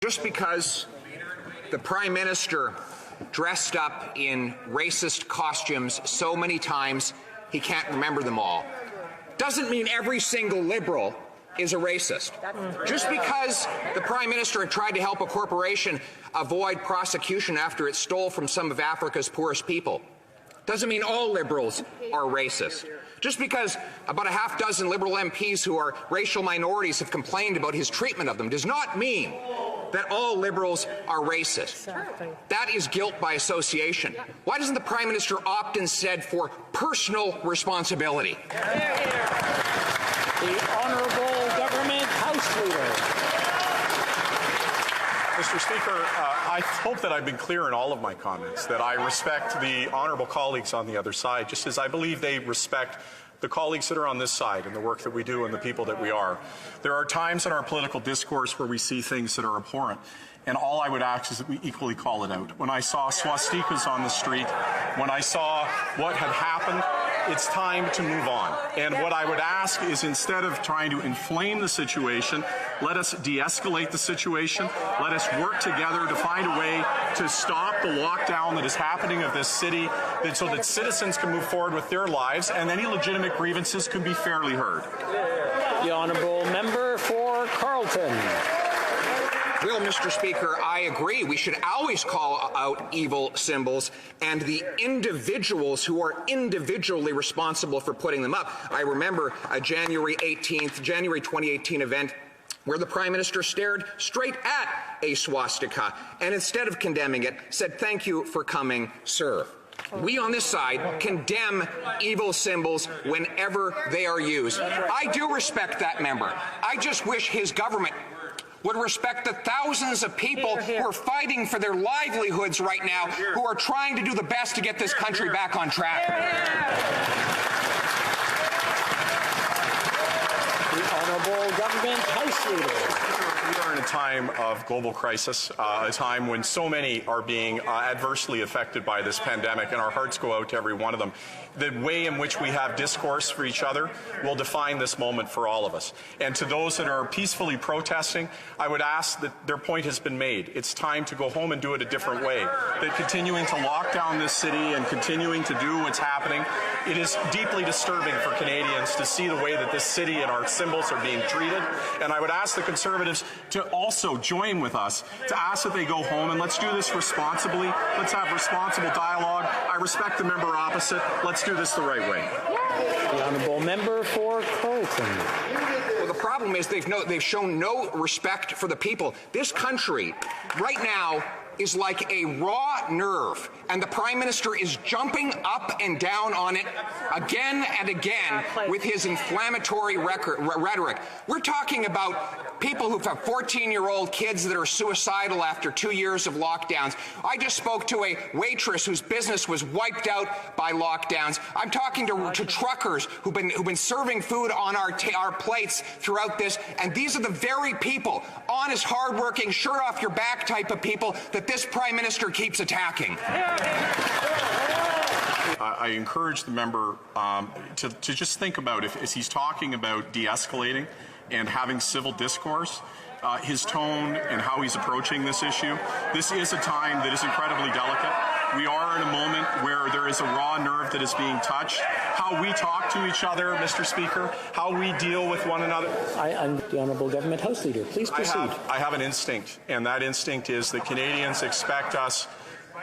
Just because the Prime Minister dressed up in racist costumes so many times he can't remember them all doesn't mean every single Liberal is a racist. Just because the Prime Minister had tried to help a corporation avoid prosecution after it stole from some of Africa's poorest people doesn't mean all Liberals are racist. Just because about a half dozen Liberal MPs who are racial minorities have complained about his treatment of them does not mean that all Liberals are racist. That is guilt by association. Why doesn't the Prime Minister opt instead for personal responsibility? The Honourable Government House Leader. Mr. Speaker, I hope that I've been clear in all of my comments, that I respect the honourable colleagues on the other side, just as I believe they respect the colleagues that are on this side and the work that we do and the people that we are. There are times in our political discourse where we see things that are abhorrent, and all I would ask is that we equally call it out. When I saw swastikas on the street, when I saw what had happened, it's time to move on. And what I would ask is, instead of trying to inflame the situation, let us de-escalate the situation. Let us work together to find a way to stop the lockdown that is happening of this city, so that citizens can move forward with their lives and any legitimate grievances can be fairly heard. The Honourable Member for Carleton. Well, Mr. Speaker, I agree. We should always call out evil symbols and the individuals who are individually responsible for putting them up. I remember a January 2018 event where the Prime Minister stared straight at a swastika and, instead of condemning it, said, "Thank you for coming, sir." We on this side condemn evil symbols whenever they are used. I do respect that member. I just wish his government would respect the thousands of people who are fighting for their livelihoods right now, who are trying to do the best to get this country back on track. The Honourable Government House Leader. We are in a time of global crisis, a time when so many are being adversely affected by this pandemic, and our hearts go out to every one of them. The way in which we have discourse for each other will define this moment for all of us. And to those that are peacefully protesting, I would ask that their point has been made. It's time to go home and do it a different way. That continuing to lock down this city and continuing to do what's happening, it is deeply disturbing for Canadians to see the way that this city and our symbols are being treated. And I would ask the Conservatives to also join with us to ask that they go home, and let's do this responsibly. Let's have responsible dialogue. I respect the member opposite. Let's do this the right way. The Honourable Member for Carleton. Well, the problem is they've shown no respect for the people. This country right now is like a raw nerve, and the Prime Minister is jumping up and down on it again and again with his inflammatory rhetoric. We're talking about people who have 14-year-old kids that are suicidal after 2 years of lockdowns. I just spoke to a waitress whose business was wiped out by lockdowns. I'm talking to truckers who've been serving food on our plates throughout this, and these are the very people, honest, hardworking, shirt off your back type of people that this Prime Minister keeps attacking. I encourage the member to just think about, as he's talking about de-escalating and having civil discourse, his tone and how he's approaching this issue. This is a time that is incredibly delicate. We are in a moment where there is a raw nerve that is being touched. How we talk to each other, Mr. Speaker, how we deal with one another. I'm the Honourable Government House Leader. Please proceed. I have an instinct, and that instinct is that Canadians expect us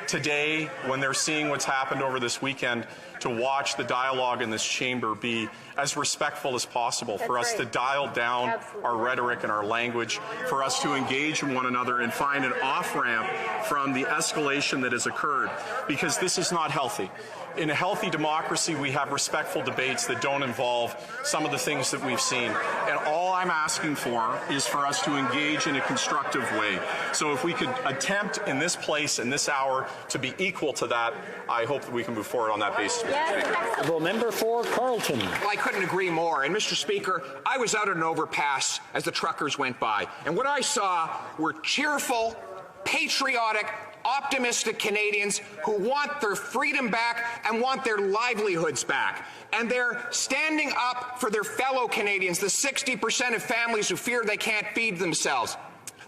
today, when they're seeing what's happened over this weekend, to watch the dialogue in this chamber be as respectful as possible, for us to dial down our rhetoric and our language, for us to engage in one another and find an off-ramp from the escalation that has occurred, because this is not healthy. In a healthy democracy, we have respectful debates that don't involve some of the things that we've seen. And all I'm asking for is for us to engage in a constructive way. So if we could attempt in this place, in this hour, to be equal to that, I hope that we can move forward on that basis. The member for Carleton. Well, I couldn't agree more. And, Mr. Speaker, I was out at an overpass as the truckers went by, and what I saw were cheerful, patriotic, optimistic Canadians who want their freedom back and want their livelihoods back. And they're standing up for their fellow Canadians, the 60% of families who fear they can't feed themselves.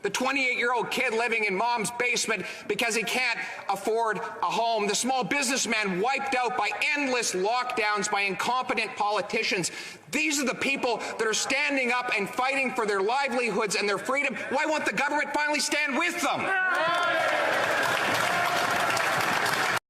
The 28-year-old kid living in mom's basement because he can't afford a home. The small businessman wiped out by endless lockdowns by incompetent politicians. These are the people that are standing up and fighting for their livelihoods and their freedom. Why won't the government finally stand with them?